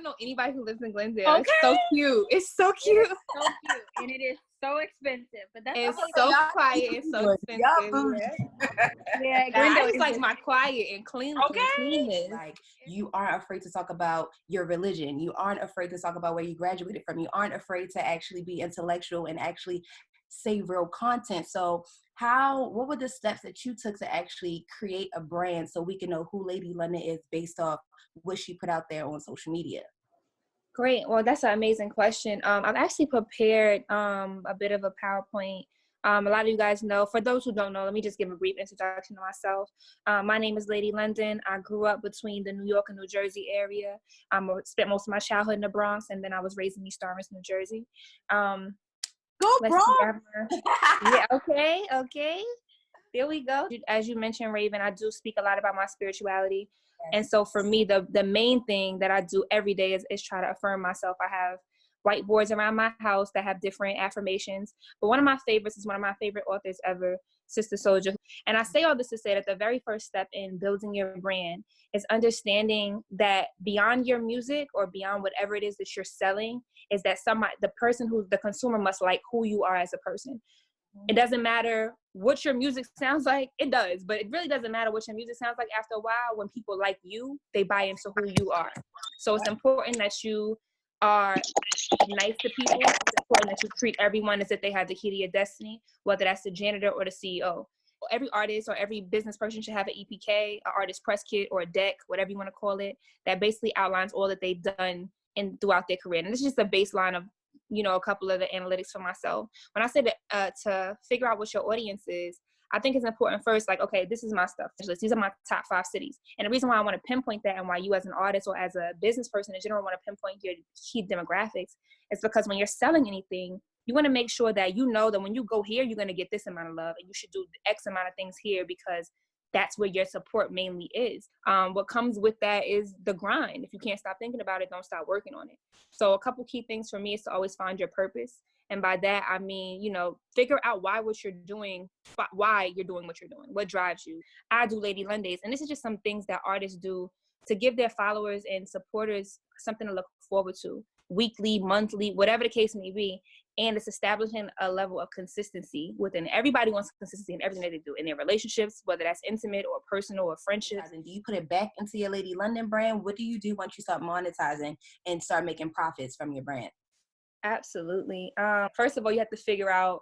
don't know anybody who lives in Glendale. Okay. It's so cute. It's so cute. It's so cute. And it is so expensive. But that's it's so quiet. It's so expensive. Yeah, I just like my quiet and cleanness. Like, you aren't afraid to talk about your religion. You aren't afraid to talk about where you graduated from. You aren't afraid to actually be intellectual and actually say real content. So what were the steps that you took to actually create a brand so we can know who Lady London is based off what she put out there on social media? Great. Well, that's an amazing question. I've actually prepared a bit of a PowerPoint. A lot of you guys know. For those who don't know, let me just give a brief introduction to myself. My name is Lady London. I grew up between the New York and New Jersey area. I spent most of my childhood in the Bronx, and then I was raised in East Orange, New Jersey. Go Bronx! Yeah, okay. There we go. As you mentioned, Raven, I do speak a lot about my spirituality. And so for me, the main thing that I do every day is try to affirm myself. I have whiteboards around my house that have different affirmations. But one of my favorites is one of my favorite authors ever, Sister Soldier. And I say all this to say that the very first step in building your brand is understanding that beyond your music or beyond whatever it is that you're selling, is that the consumer must like who you are as a person. It doesn't matter what your music sounds like. It does, but it really doesn't matter what your music sounds like. After a while, when people like you, they buy into who you are. So it's important that you are nice to people. It's important that you treat everyone as if they have the key to your destiny, whether that's the janitor or the CEO. Every artist or every business person should have an EPK, an artist press kit, or a deck, whatever you want to call it, that basically outlines all that they've done throughout their career. And this is just a baseline of, a couple of the analytics for myself. When I say that to figure out what your audience is, I think it's important first, like, okay, this is my stuff. These are my top 5 cities. And the reason why I want to pinpoint that, and why you as an artist or as a business person in general want to pinpoint your key demographics, is because when you're selling anything, you want to make sure that you know that when you go here, you're going to get this amount of love, and you should do X amount of things here because that's where your support mainly is. What comes with that is the grind. If you can't stop thinking about it, don't stop working on it. So a couple key things for me is to always find your purpose. And by that, I mean, figure out why you're doing what you're doing, what drives you. I do Lady Lundays, and this is just some things that artists do to give their followers and supporters something to look forward to, weekly, monthly, whatever the case may be. And it's establishing a level of consistency within. Everybody wants consistency in everything that they do, in their relationships, whether that's intimate or personal or friendships. And do you put it back into your Lady London brand? What do you do once you start monetizing and start making profits from your brand? Absolutely. First of all, you have to figure out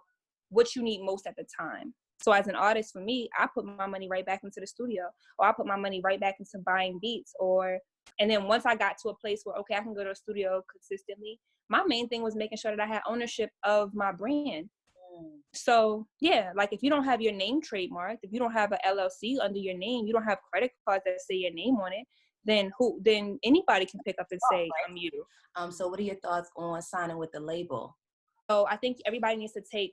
what you need most at the time. So as an artist, for me, I put my money right back into the studio, or I put my money right back into buying beats, and then once I got to a place where, okay, I can go to a studio consistently, my main thing was making sure that I had ownership of my brand. So yeah, like if you don't have your name trademarked, if you don't have an LLC under your name, you don't have credit cards that say your name on it, then anybody can pick up and say, I'm you. So what are your thoughts on signing with the label? So I think everybody needs to take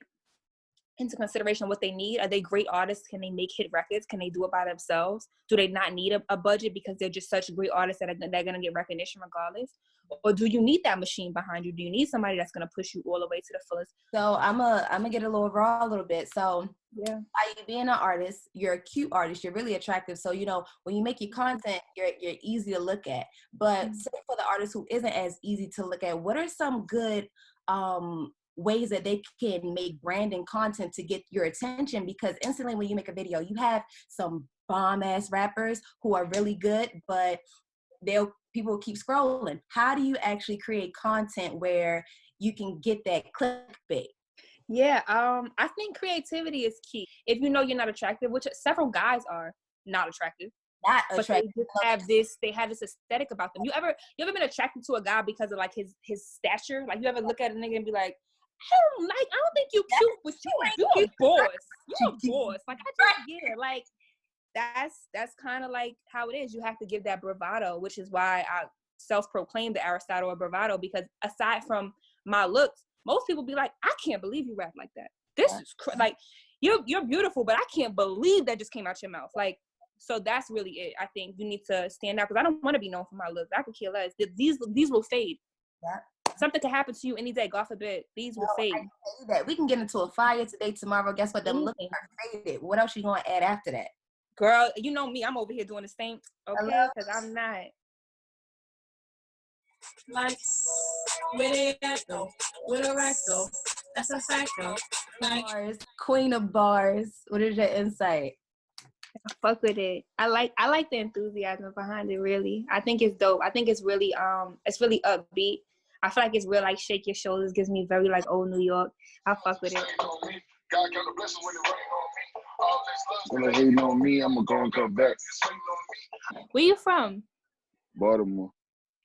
into consideration what they need. Are they great artists? Can they make hit records? Can they do it by themselves? Do they not need a budget because they're just such great artists that they're going to get recognition regardless? Or do you need that machine behind you? Do you need somebody that's going to push you all the way to the fullest? So I'm gonna get a little raw a little bit. So yeah, by you being an artist, you're a cute artist, you're really attractive. So, when you make your content, you're easy to look at. But say for the artist who isn't as easy to look at, what are some good ways that they can make branding content to get your attention? Because instantly when you make a video, you have some bomb ass rappers who are really good, but people keep scrolling. How do you actually create content where you can get that clickbait? Yeah, I think creativity is key. If you know you're not attractive, which several guys are not attractive. But they just have this aesthetic about them. You ever been attracted to a guy because of like his stature? Like you ever look at a nigga and be like, I don't think you cute, but you're a boss. You're a boss. Like like that's kind of like how it is. You have to give that bravado, which is why I self-proclaimed the Aristotle of bravado, because aside from my looks, most people be like, I can't believe you rap like that. This is like you're beautiful, but I can't believe that just came out your mouth. Like, so that's really it. I think you need to stand out, because I don't want to be known for my looks. I could care less. These will fade. Yeah. Something could happen to you any day, God forbid. These will fade. I say that. We can get into a fire today, tomorrow. Guess what? Them looks are faded. What else you gonna add after that? Girl, you know me. I'm over here doing the same. Okay, because I'm not. Like, where they at though? Where the racks though? That's a fact though. Like, bars, queen of bars. What is your insight? I fuck with it. I like the enthusiasm behind it. Really, I think it's dope. I think it's really upbeat. I feel like it's real, like shake your shoulders. Gives me very like old New York. I fuck with it. When they hating on me, I'm gonna come back. Where you from? Baltimore.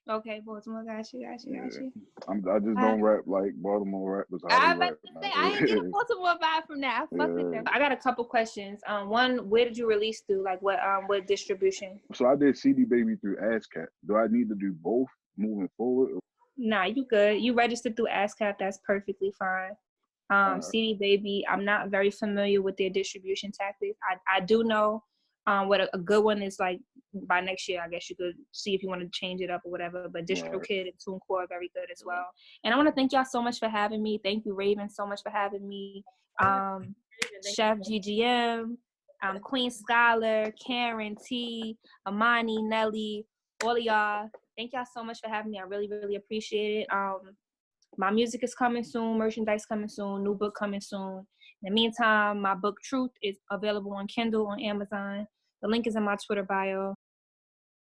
Okay, Baltimore. Got you. I just don't rap like Baltimore rappers. I about to say I ain't get a Baltimore vibe from that. I fuck with them. I got a couple questions. One, where did you release through? Like what distribution? So I did CD Baby through ASCAP. Do I need to do both moving forward? Nah, you good. You registered through ASCAP. That's perfectly fine. CD Baby, I'm not very familiar with their distribution tactics. I do know what a good one is like. By next year, I guess you could see if you want to change it up or whatever. But DistroKid and TuneCore are very good as well. And I want to thank y'all so much for having me. Thank you, Raven, so much for having me. Chef GGM, Queen Scholar, Karen T, Amani, Nelly, all of y'all. Thank y'all so much for having me. I really, really appreciate it. My music is coming soon, merchandise coming soon, new book coming soon. In the meantime, my book Truth is available on Kindle on Amazon. The link is in my Twitter bio.